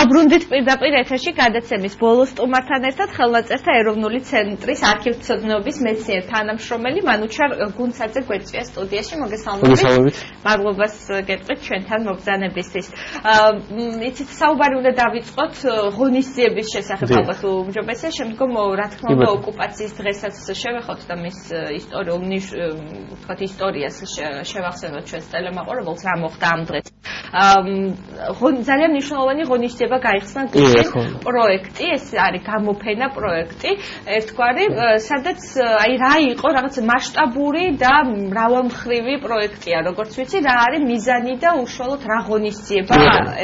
დაუბრუნდით პირდაპირ ეთერში გადაცემის ბოლო სტუმართან ერთად ხელნაწერთა ეროვნული ცენტრის არქივმცოდნეობის მეცნიერ თანამშრომელი მანუჩარ გუნცაძე გვერდწვია სტუდიაში. მოგესალმებით. მადლობას გეტყვით ჩვენთან მობრძანებისთვის. იცით, საუბარი უნდა დავიწყოთ ღონისძიების შესახებ ალბათ უმჯობესია, შემდგომ რა თქმა უნდა ოკუპაციის დღესაც შევეხოთ და მის ისტორიას შევახსენოთ ჩვენს ტელემაყურებელს, რა მოხდა ამ დღეს. ძალიან მნიშვნელოვანი ღონისძიება გაიხსნა პროექტი, ეს არის გამოფენა პროექტი, ერთგვარი, სადაც აი რა იყო რაღაც მასშტაბური და მრავალმხრივი პროექტია, როგორც ვიცი, რა არის მიზანი და უშუალოდ რა ღონისძიება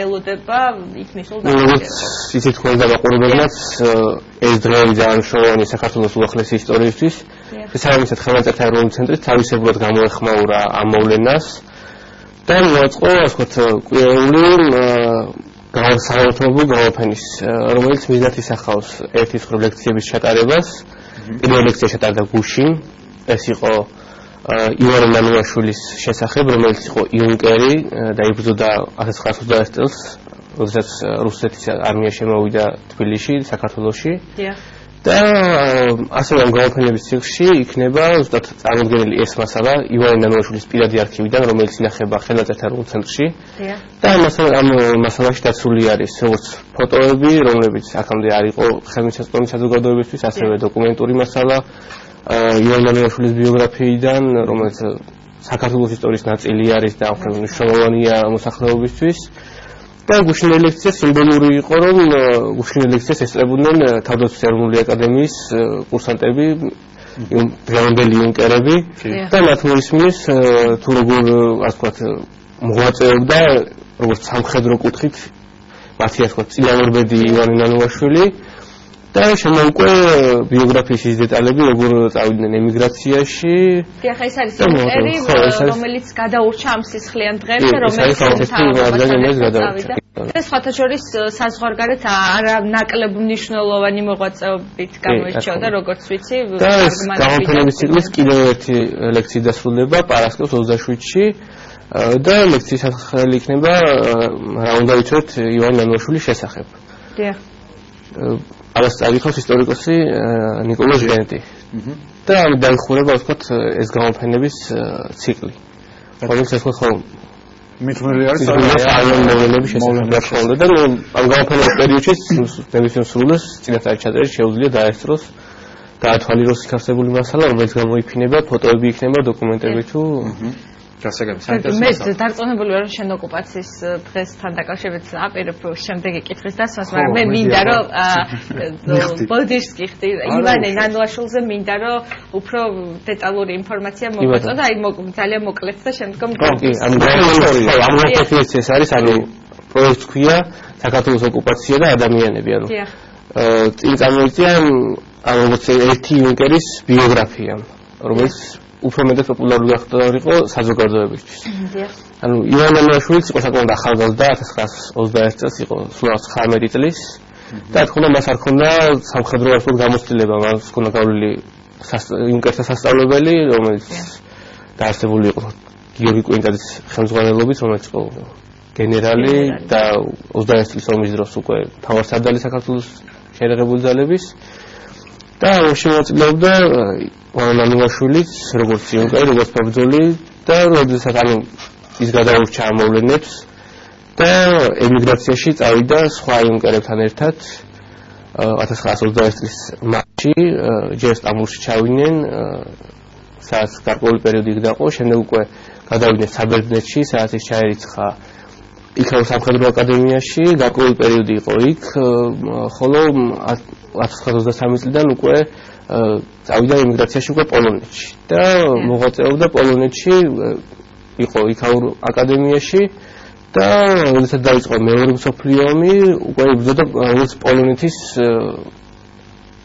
ელოდება იქ მისულ დაგეგმებას. იცით, თქვენ დამაყურებელნაც ეს დღეები ძალიან მნიშვნელოვანი საქართველოს უახლესი ისტორიისთვის. შესაბამისად, ხელნაწერთა ეროვნული ცენტრი თავისებურად გამოეხმაურა ამ მოვლენას. და მოაწყო, ასე ვთქვათ, კვირეული საერთო გამოფენის, რომელიც მიზნად ისახავს ერთის მხრივ ლექციების ჩატარებას. პირველი ლექცია ჩატარდა გუშინ, ეს იყო ივანე ნანუაშვილის შესახებ, რომელიც იყო იუნკერი და იბრძოდა 1921 წელს, როდესაც რუსეთის არმია შემოვიდა თბილისში, საქართველოში. და ასევე ამ გამოფენების ციკლში იქნება ზუსტად წარმოდგენილი ეს მასალა ივანე ნანუაშვილის პირადი არქივიდან, რომელიც ინახება ხელნაწერთა ეროვნულ ცენტრში. და ამ მასალაში დაცული არის როგორც ფოტოები, რომლებიც აქამდე არ იყო ხელმისაწვდომი საზოგადოებისთვის, ასევე დოკუმენტური მასალა ივანე ნანუაშვილის ბიოგრაფიიდან, რომელიც საქართველოს ისტორიის ნაწილი არის და მნიშვნელოვანია მოსახლეობისთვის. და გუშინი ლექცია სიმბოლური იყო, რომ გუშინი ლექციას ესწრებოდნენ თავდაცვის ეროვნული აკადემიის კურსანტები, დღევანდელი იუნკერები და მათ მისმის თუ როგორ, ასე ვთქვათ, მოღვაწეობდა როგორც სამხედრო კუთხით მათი, ასე ვთქვათ, წინამორბედი ივანე ნანუაშვილი და შემდეგ უკვე ბიოგრაფიის ის დეტალები, როგორ წავიდნენ ემიგრაციაში. ახლა ეს არის იუნკერი, რომელიც გადაურჩა ამ სისხლიან დღეს და რომელიც ეს სხვათა შორის საზღვარგარეთ არა ნაკლებ მნიშვნელოვანი მოღვაწეობით გამოირჩეოდა, როგორც ვიცი. და ეს გამოფენების ციკლის კიდევ ერთი ლექცია დასრულდება პარასკევს 27-ში და ლექციის სახელი იქნება რა უნდა ვიცოთ ივანე ნანუაშვილის შესახებ. დიახ. ამას წაიღებს ისტორიკოსი ნიკოლოზ ჟგენტი. და ამით დაიხურება, ვთქვათ, ეს გამოფენების ციკლი. რომელიც ეს ხო მithmeli არის მოვლენების შესახებ და ამ გამოფენების პერიოდში ნებისმიერ სრულს წინასწარ ჩაწერის შეუძლია დაესწროს გაათვალიეროს იქ არსებული მასალა, რომელიც გამოიფინება, ფოტოები იქნება, დოკუმენტები თუ გასაგები საინტერესო. მე დარწმუნებული ვარ, რომ შენ ოკუპაციის დღესთან დაკავშირებით აპირებ შემდეგი კითხვის დასვას, მაგრამ მე მინდა რომ ბოდიშსკი ხდი ივანე ნანუაშვილზე მინდა რომ უფრო დეტალური ინფორმაცია მოგაწოდო და აი ძალიან მოკლედ და შემდგომ კი, ამ გამოფენის ეს არის, ანუ პროექტს ქვია საქართველოს ოკუპაცია და ადამიანები, ანუ წინ წამოიწია როგორც ერთი იუნკერის ბიოგრაფია, რომელიც უფრო მეტად პოპულარული ხდებოდა საზოგადოებისთვის. ანუ ივანე ნანუაშვილიც იყო საკმაოდ ახალგაზრდა, 1921 წელს იყო სულ 19 წლის და თქო მას არ ჰქონდა სამხედრო ასულ გამოცდილება, მას ჰქონდა გავლილი იუნკერთა სასწავლებელი, რომელიც დაარსებული იყო გიორგი კვინტაძის ხელმძღვანელობით, რომელიც იყო გენერალი და 21 წლის ომის დროს უკვე თავმჯდომარე საქართველოს შეერაღებული ძალების და შემოწმებდა ნანუაშვილიც, როგორც იუნკერი, როგორც ბრძოლი და როდესაც ის გადაურჩა ამ მოვლენებს და ემიგრაციაში წავიდა სხვა იუნკერებთან ერთად 1921 წლის მარტში ჯერ სტამბოლში ჩავიდნენ, სადაც გარკვეული პერიოდი იქ დაყო, შემდეგ უკვე გადავიდნენ საბერძნეთში, სადაც ის ჩაერიცხა იქაურ სამხედრო აკადემიაში, გარკვეული პერიოდი იყო იქ, ხოლო 1923 წლიდან უკვე წავიდა ემიგრაციაში უკვე პოლონეთში და მოღვაწეობდა პოლონეთში, იყო იქაურ აკადემიაში და როდესაც დაიწყო მეორე მსოფლიო ომი, უკვე იბრძოდა როგორც პოლონეთის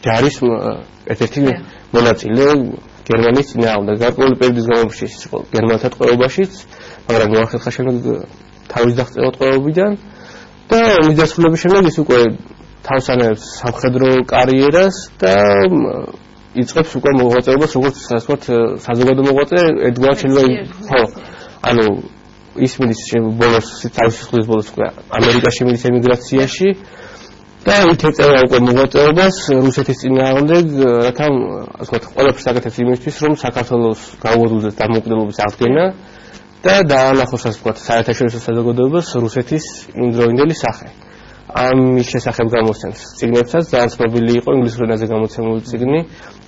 ჯარის ერთ-ერთი მონაწილე გერმანიის წინააღმდეგ. გარკვეული პერიოდის განმავლობაში ის იყო გერმანთა ტყვეობაშიც, მაგრამ მოახერხა შემდეგ თავის დაღწევებიდან და ომის დასრულების შემდეგ ის უკვე თავს ანებს სამხედრო კარიერას და იწყებს უკვე მოღვაწეობას როგორც ასე ვთქვათ საზოგადო მოღვაწე, ერთგვარად შეიძლება ხო ანუ ის მიდის ბოლოს თავის სხლის ბოლოს ამერიკაში მიდის ემიგრაციაში და იქ ეწევა უკვე მოღვაწეობას რუსეთის წინააღმდეგ, რათა ასე ვთქვათ, ყველაფერს აკეთებს იმისთვის, რომ საქართველოს გაუგრძელოს დამოუკიდებლობის აღდგენა და დაანახოს ასე ვთქვათ, საერთაშორისო საზოგადოებას რუსეთის იმდროინდელი სახე. ამის შესახებ გამოსცემს წიგნებსაც, ძალიან ცნობილი იყო ინგლისურ ენაზე გამოცემული წიგნი,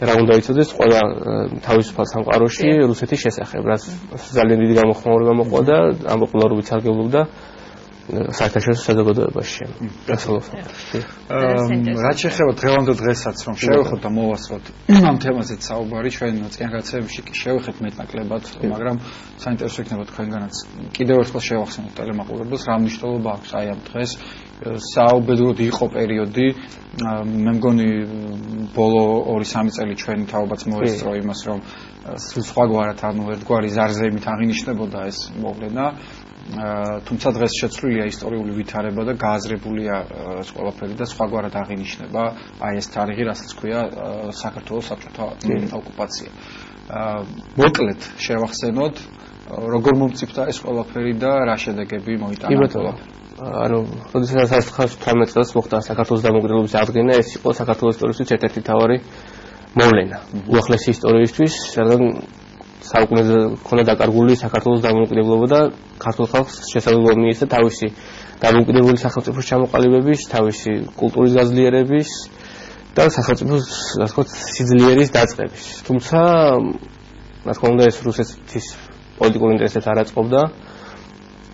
რა უნდა იცოდეს ყველა თავისუფალ სამყაროში რუსეთის შესახებ, რაც ძალიან დიდი გამოხმაურება მოყვა და ამ პოპულარობით სარგებლობდა საერთაშორისო საზოგადოებაში. რაც შეეხება დღევანდელ დღესაც რომ შევეხოთ და მოვასწროთ ამ თემაზეც საუბარი ჩვენ წინა გადაცემებში კი შევეხეთ მეტნაკლებად, მაგრამ საინტერესო იქნება თქვენგანაც კიდევ ერთხელ შევახსენოთ ტელემაყურებელს რა მნიშვნელობა აქვს აი ამ დღეს საუბედუროდ იყო პერიოდი მე მგონი ბოლო 2-3 წელი ჩვენი თაობაც მოესწრო იმას რომ სხვაგვარად ანუ ერთგვარი ზარზეებით აღინიშნებოდა ეს მოვლენა თუმცა დღეს შეცვლილია ისტორიული ვითარება და გააზრებულია ეს ყველაფერი და სხვაგვარად აღინიშნება აი ეს თარიღი რასაც ქვია საქართველოს საბჭოთა ოკუპაცია მოკლედ შევახსენოთ როგორ მომწიფდა ეს ყველაფერი და რა შედეგები მოიტანა ყველაფერი ანუ როდესაც 1918 წელს მოხდა საქართველოს დამოუკიდებლობის აღდგენა ეს იყო საქართველოს ისტორიის ერთ-ერთი მთავარი მოვლენა უახლესი ისტორიისთვის რადგან საუკუნეზე ქონდა დაკარგული საქართველოს დამოუკიდებლობა და ქართულ ხალხს შესაძლებლობა მიეცა თავისი დამოუკიდებელი სახელმწიფოს ჩამოყალიბების, თავისი კულტურის გაძლიერების და სახელმწიფოს ასე ვთქვათ სიძლიერის დაწყების. თუმცა რა თქმა უნდა ეს რუსეთის პოლიტიკურ ინტერესებს არ აწყობდა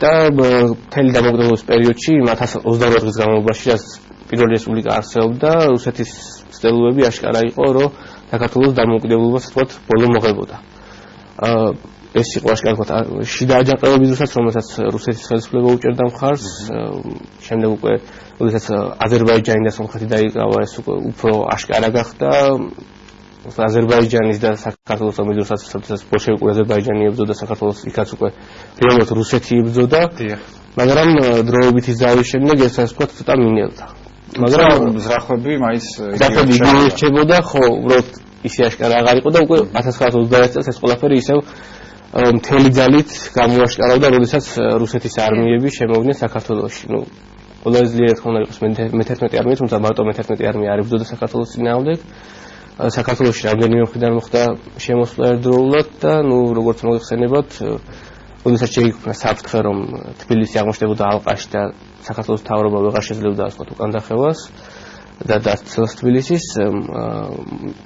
და მთელი დამოუკიდებლობის პერიოდში 1928 წლის განმავლობაში რაც პირველი რესპუბლიკა არსებობდა რუსეთის ცდილობები აშკარა იყო რომ საქართველოს დამოუკიდებლობა ასე ვთქვათ ბოლო მოღებოდა. ეს იყო აშკარად შიდა აჯანყებების დროსაც რომელსაც რუსეთის ხელისუფლება უჭერდა მხარს შემდეგ უკვე როდესაც აზერბაიჯანი და სომხეთი დაიკავა ეს უკვე უფრო აშკარა გახდა აზერბაიჯანის და საქართველოს ომის დროსაც ბოლშევიკური აზერბაიჯანი ებრძოდა საქართველოს იქაც უკვე პირველად რუსეთი ებრძოდა მაგრამ დროებითი ზავის შემდეგ ეს ასე ვთქვათ ცოტა მინელდა მაგრამ ზრახვები მაინც რჩებოდა ხო უბრალოდ ისე აშკარა აღარ იყო და უკვე 1929 წელს ეს ყველაფერი ისევ მთელი ძალით გამოაშკარავდა, როდესაც რუსეთის არმიები შემოვიდნენ საქართველოში. ნუ ყველაზე ძლიერი თქმა უნდა იყოს მე-11 არმია, თუმცა მარტო მე-11 არმია არ ებრძოდა საქართველოს წინააღმდეგ. საქართველოში რამდენიმე მხრიდან მოხდა შემოსვლა ერთდროულად და ნუ როგორც მოიხსენებათ, როდესაც შეიქმნა საფრთხე, რომ თბილისი აღმოჩნდებოდა ალყაში და საქართველოს მთავრობა ვეღარ შეძლებდა ასე ვთქვათ უკან დახევას. და დაცლას თბილისის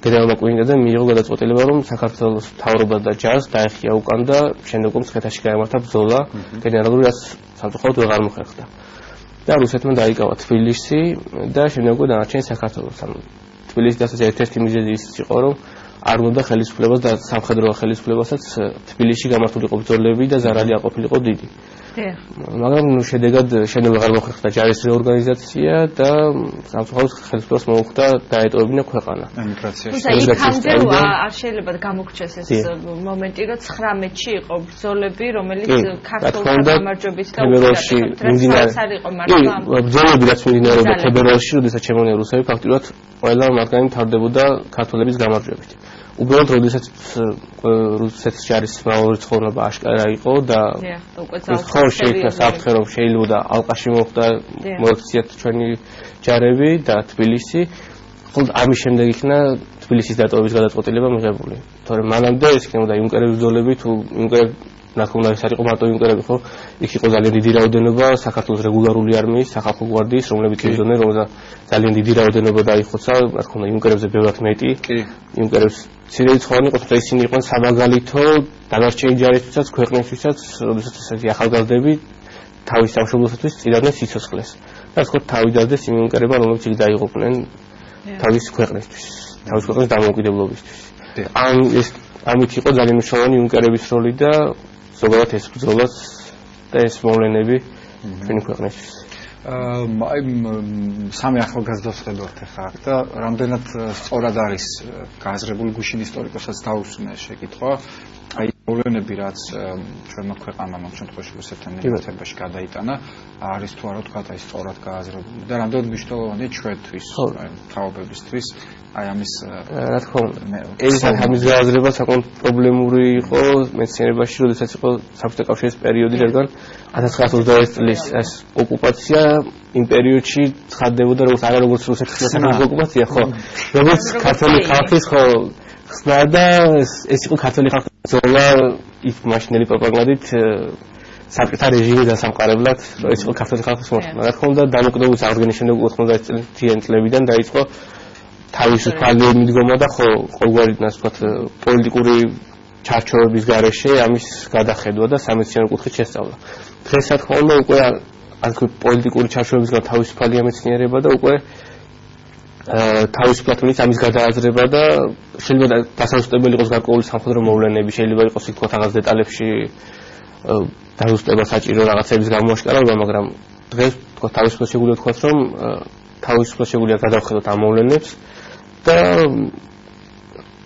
გენერალმა კვინგედამ მიიღო გადაწყვეტილება რომ საქართველოს მთავრობა და ჯარს დაეხია უკან და შემდეგ მცხეთაში გაემართა ბრძოლა გენერალური რაც სამწუხაროდ ვეღარ მოხერხდა და რუსეთმა დაიკავა თბილისი და შემდეგ უკვე დანარჩენი საქართველოს ანუ თბილისის დასაწყისი ერთ-ერთი მიზეზი ის იყო რომ არ უნდა ხელისუფლებას და სამხედრო ხელისუფლებასაც თბილისში გამართულიყო ბრძოლები და ზარალი არ ყოფილიყო დიდი მაგრამ შედეგად შემდეგ აღარ მოხერხდა ჯარის რეორგანიზაცია და სამწუხაროდ ხელისუფლებას მოუხდა დაეტოვებინა ქვეყანა. ემიგრაციაში. იქამდე არ შეიძლება გამოგჩეს ეს მომენტი, რომ 19-ში იყო ბრძოლები, რომელიც ქართულთა გამარჯვებით და უკრაინაში იყო მართლა. ბრძოლები რაც მიმდინარეობდა თებერვალში, როდესაც შემოვიდნენ რუსები, ფაქტობრივად ყველა მათგანი მთავრდებოდა ქართველების გამარჯვებით. უბრალოდ როდესაც რუსეთის ჯარის მრავალი ცხოვრება აშკარა იყო და ხო შეიქმნა საფრთხე რომ შეიძლება ალყაში მოხდა მოექციათ ჩვენი ჯარები და თბილისი ხოლმე ამის შემდეგ იქნა თბილისის დატოვების გადაწყვეტილება მიღებული თორემ მანამდე ეს იქნებოდა იუნკერების ბრძოლები თუ იუნკერები ნახუნა ეს არ იყო მარტო იუნკერები ხო იქ იყო ძალიან დიდი რაოდენობა საქართველოს რეგულარული არმიის სახალხო გვარდიის რომლებიც იბრძოდნენ რომელსაც ძალიან დიდი რაოდენობა დაიხოცა რა თქმა უნდა იუნკერებზე ბევრად მეტი იუნკერებს ცირეი ცხოვრობენ ყოფილი ისინი იყვნენ სამაგალითო დანარჩენი ჯარისთვისაც ქვეყნისთვისაც როდესაც ესეთი ახალგაზრდები თავის სამშობლოსთვის წირდნენ სიცოცხლეს და ასე თავი დადეს იმ იუნკერებმა რომლებიც იქ დაიღუპნენ თავის ქვეყნისთვის თავის ქვეყნის დამოუკიდებლობისთვის ამით იყო ძალიან მნიშვნელოვანი იუნკერების როლი და ზოგადად ეს ბრძოლაც და ეს მოვლენები ჩვენი ქვეყნისთვის აი სამი ახალგაზრდას ხედავთ ახლა და რამდენად სწორად არის გააზრებული გუშინ ისტორიკოსაც დაუსვნა შეკითხვა აი მოვლენები რაც ჩვენმა ქვეყანამ ამ შემთხვევაში რუსეთთან ნებართვაში გადაიტანა არის თუ არა თქვა აი სწორად გააზრებული და რამდენად მნიშვნელოვანია ჩვენთვის თაობებისთვის აი ამის რა თქმა უნდა ეს ამის გააზრება საკმაოდ პრობლემური იყო მეცნიერებაში როდესაც იყო საბჭოთა კავშირის პერიოდი რადგან 1921 წლის ეს ოკუპაცია იმ პერიოდში ცხადდებოდა როგორც რუსეთის ოკუპაცია ხო როგორც ქართული ხალხის ხო ხსნა და ეს იყო ქართული ხალხის ზოლა ის მაშინელი პროპაგანდით საბჭოთა რეჟიმის დასამყარებლად ეს იყო ქართული ხალხის მოთხოვნა რა თქმა უნდა დამოკიდების აღდგენის შემდეგ 90 წლებიდან დაიწყო თავისუფალი მიდგომა და ხო ყოველგვარი ასე ვთქვათ პოლიტიკური ჩარჩოების გარეშე ამის გადახედვა და სამეცნიერო კუთხით შესწავლა დღეს რა თქმა უნდა უკვე ასე პოლიტიკური ჩარჩოებისგან თავისუფალი მეცნიერება და უკვე თავისუფლად მის ამის გადააზრება და შეიძლება დასაუსტებელი იყოს გარკვეული სამხედრო მოვლენები, შეიძლება იყოს თქო რაღაც დეტალებში დაუსტება საჭირო რაღაცების გამოაშკარავება, მაგრამ დღეს თქო თავისუფლად შეგვიძლია ვთქვათ, რომ თავისუფლად შეგვიძლია გადავხედოთ ამ მოვლენებს და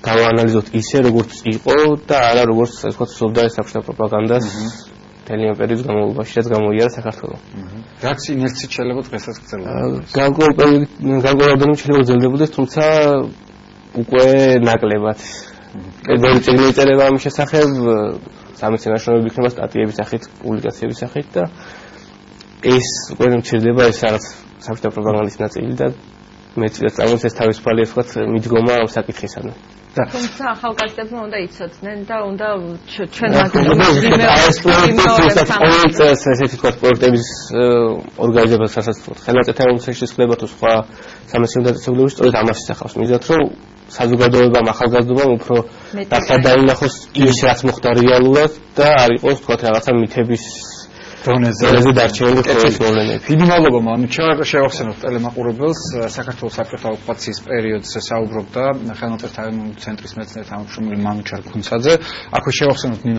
გავაანალიზოთ ისე როგორც იყო და არა როგორც ასე ვთქვათ სულდა ეს საბჭოთა პროპაგანდას მთელი პერიოდის განმავლობაში რაც გამოიარა საქართველოს. რაც ინერცია შეიძლება დღესაც გრძელდება. განკვეთებადნი შეიძლება გრძელდებოდეს, თუმცა უკვე ნაკლებად. პირველი წიგნი იწერება ამის შესახებ, სამეცნიერო ნაშრომები იქნება სტატიების სახით, პუბლიკაციების სახით და ეს უკვე მჭირდება ეს რაღაც საბჭოთა პროპაგანდის ნაწილი და მეცნიერებს წარმოიქმნეს ეს თავისუფალი ასე ვთქვათ მიდგომა ამ საკითხისადმი. თუმცა ახალგაზრდებმა უნდა იცოდნენ და უნდა ჩვენ ესეთი თქვა პროექტების ორგანიზებას რასაც ხელნაწერი მომცეში ხდება თუ სხვა სამეცნიერო დაწესებულებებში სწორედ ამას ისახავს მიზნად რომ საზოგადოებამ ახალგაზრდობამ უფრო დაინახოს ის რაც მოხდა რეალურად და არ იყოს თქვა რაღაცა მითების დონეზე დარჩენილი ყოველთვის მოვლენები. დიდი მადლობა მანუჩარ შევახსენოთ ტელემაყურებელს საქართველოს საბჭოთა ოკუპაციის პერიოდზე საუბრობდა ხელნაწერი თანამშრომელი ცენტრის მეცნიერ თანამშრომელი მანუჩარ ქუნცაძე. აქვე შევახსენოთ